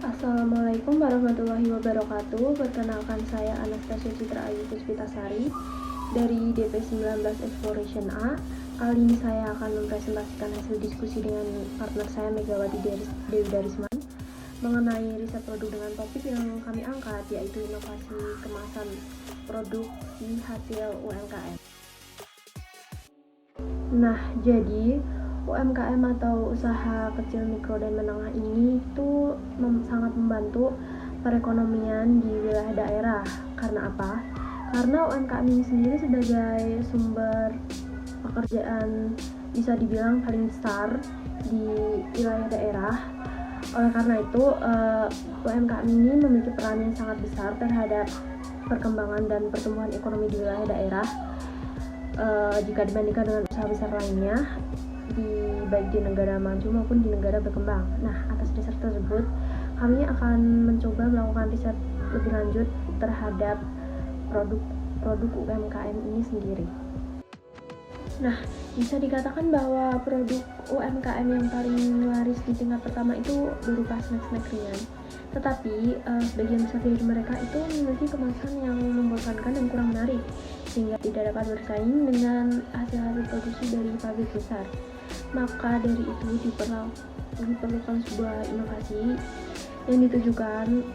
Assalamualaikum warahmatullahi wabarakatuh. Perkenalkan, saya Anastasia Citra Ayu Puspitasari dari DP 19 Exploration A. Kali ini saya akan mempresentasikan hasil diskusi dengan partner saya Megawati Dewi Darisman mengenai riset produk dengan topik yang kami angkat, yaitu inovasi kemasan produk di hasil UMKM. Nah, jadi UMKM atau usaha kecil, mikro, dan menengah ini tuh sangat membantu perekonomian di wilayah daerah. Karena apa? Karena UMKM ini sendiri sebagai sumber pekerjaan bisa dibilang paling besar di wilayah daerah. Oleh karena itu, UMKM ini memiliki peran yang sangat besar terhadap perkembangan dan pertumbuhan ekonomi di wilayah daerah jika dibandingkan dengan usaha besar lainnya, baik di negara maju maupun di negara berkembang. Nah, atas dasar tersebut, kami akan mencoba melakukan riset lebih lanjut terhadap produk UMKM ini sendiri. Nah, bisa dikatakan bahwa produk UMKM yang paling laris di tingkat pertama itu berupa snack-snack ringan. Tetapi, sebagian besar dari mereka itu memiliki kemasan yang membosankan dan kurang menarik, sehingga tidak dapat bersaing dengan hasil-hasil produksi dari pabrik besar. Maka dari itu diperlukan sebuah inovasi yang ditujukan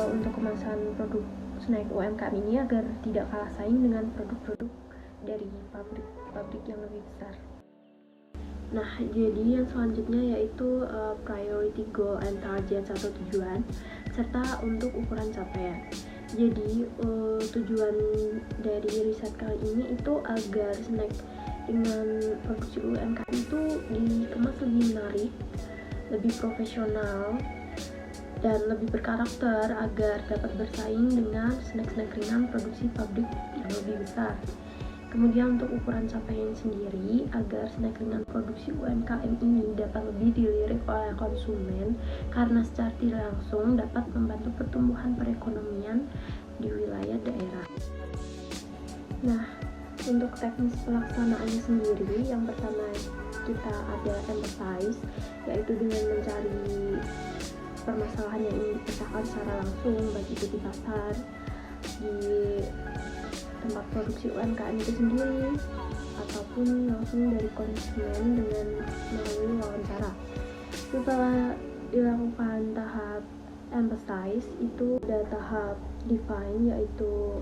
untuk kemasan produk snack UMKM ini agar tidak kalah saing dengan produk-produk dari pabrik yang lebih besar. Nah, jadi yang selanjutnya yaitu priority goal and target atau tujuan serta untuk ukuran capaian. Jadi tujuan dari riset kali ini itu agar snack dengan produksi UMKM itu dikemas lebih menarik, lebih profesional, dan lebih berkarakter agar dapat bersaing dengan snack-snack ringan produksi pabrik yang lebih besar. Kemudian untuk ukuran capaian sendiri, agar snack ringan produksi UMKM ini dapat lebih dilirik oleh konsumen karena secara tidak langsung dapat membantu pertumbuhan perekonomian di wilayah daerah. Nah, untuk teknis pelaksanaannya sendiri, yang pertama kita ada empathize, yaitu dengan mencari permasalahan yang ingin dipecahkan secara langsung, baik itu di pasar, di tempat produksi UMKM itu sendiri, ataupun langsung dari konsumen dengan melalui wawancara. Setelah dilakukan tahap empathize, itu ada tahap define, yaitu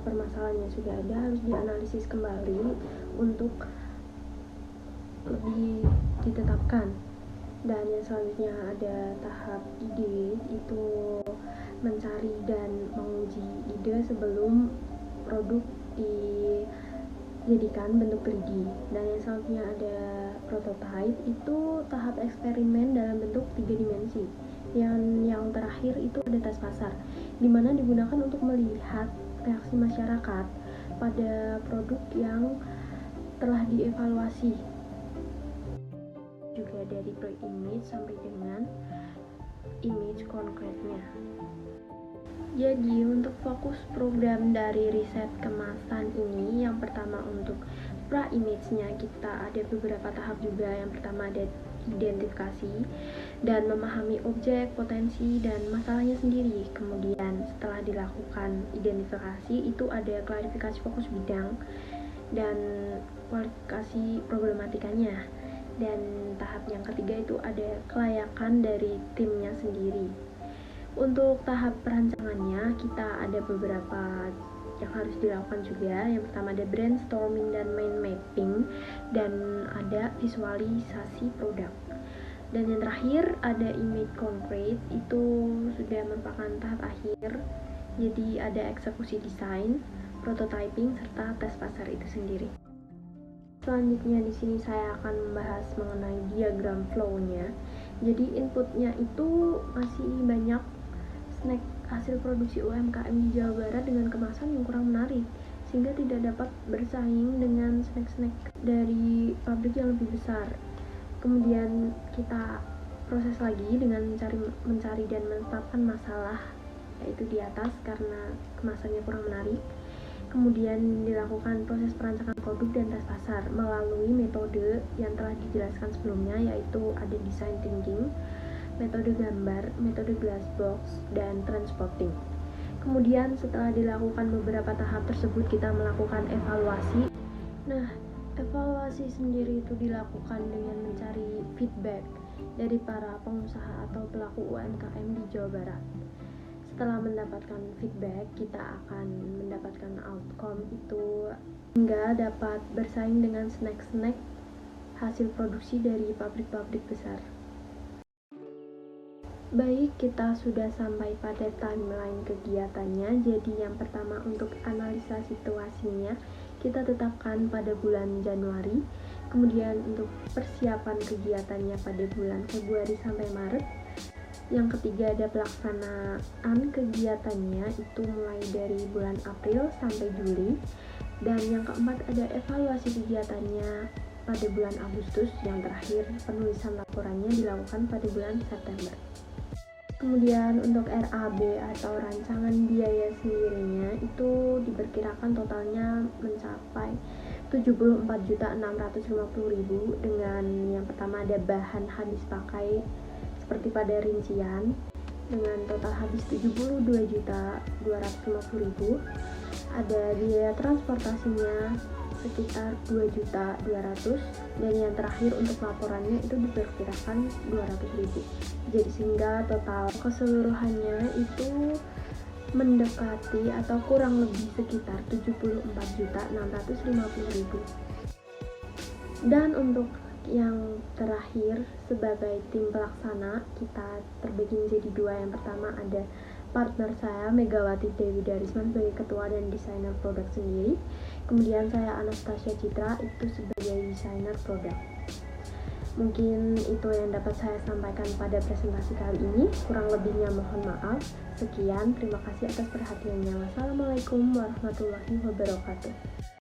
permasalahan yang sudah ada harus dianalisis kembali untuk lebih ditetapkan. Dan yang selanjutnya ada tahap ide, itu mencari dan menguji ide sebelum produk dijadikan bentuk 3D. Dan yang selanjutnya ada prototype, itu tahap eksperimen dalam bentuk 3 dimensi. Yang terakhir itu ada tes pasar, di mana digunakan untuk melihat reaksi masyarakat pada produk yang telah dievaluasi, juga dari pre-image sampai dengan image konkretnya. Jadi untuk fokus program dari riset kemasan ini, yang pertama untuk pra-image-nya kita ada beberapa tahap juga. Yang pertama ada identifikasi dan memahami objek, potensi, dan masalahnya sendiri. Kemudian setelah dilakukan identifikasi, itu ada klarifikasi fokus bidang dan kualifikasi problematikanya. Dan tahap yang ketiga itu ada kelayakan dari timnya sendiri. Untuk tahap perancangannya, kita ada beberapa yang harus dilakukan juga. Yang pertama ada brainstorming dan mind mapping, dan ada visualisasi produk. Dan yang terakhir ada image concrete, itu sudah merupakan tahap akhir. Jadi ada eksekusi desain, prototyping, serta tes pasar itu sendiri. Selanjutnya di sini saya akan membahas mengenai diagram flow-nya. Jadi inputnya itu masih banyak snack hasil produksi UMKM di Jawa Barat dengan kemasan yang kurang menarik, sehingga tidak dapat bersaing dengan snack-snack dari pabrik yang lebih besar. Kemudian kita proses lagi dengan mencari dan menetapkan masalah, yaitu di atas, karena kemasannya kurang menarik. Kemudian dilakukan proses perancangan produk dan tes pasar melalui metode yang telah dijelaskan sebelumnya, yaitu ada design thinking, metode gambar, metode glassbox, dan transpotting. Kemudian setelah dilakukan beberapa tahap tersebut, kita melakukan evaluasi. Nah, evaluasi sendiri itu dilakukan dengan mencari feedback dari para pengusaha atau pelaku UMKM di Jawa Barat. Setelah mendapatkan feedback, kita akan mendapatkan outcome itu hingga dapat bersaing dengan snack-snack hasil produksi dari pabrik-pabrik besar. Baik, kita sudah sampai pada timeline kegiatannya. Jadi yang pertama, untuk analisa situasinya kita tetapkan pada bulan Januari. Kemudian untuk persiapan kegiatannya pada bulan Februari sampai Maret. Yang ketiga, ada pelaksanaan kegiatannya itu mulai dari bulan April sampai Juli. Dan yang keempat, ada evaluasi kegiatannya pada bulan Agustus. Yang terakhir, penulisan laporannya dilakukan pada bulan September. Kemudian untuk RAB atau rancangan biaya sendirinya itu diperkirakan totalnya mencapai 74.650.000 dengan yang pertama ada bahan habis pakai seperti pada rincian dengan total habis 72.250.000, ada biaya transportasinya sekitar 2.200.000, dan yang terakhir untuk laporannya itu diperkirakan 200.000. Jadi sehingga total keseluruhannya itu mendekati atau kurang lebih sekitar 74.650.000. Dan untuk yang terakhir sebagai tim pelaksana kita terbagi menjadi dua. Yang pertama ada partner saya Megawati Dewi Darisman sebagai ketua dan desainer produk sendiri. Kemudian saya Anastasia Citra itu sebagai desainer produk. Mungkin itu yang dapat saya sampaikan pada presentasi kali ini. Kurang lebihnya mohon maaf. Sekian, terima kasih atas perhatiannya. Wassalamualaikum warahmatullahi wabarakatuh.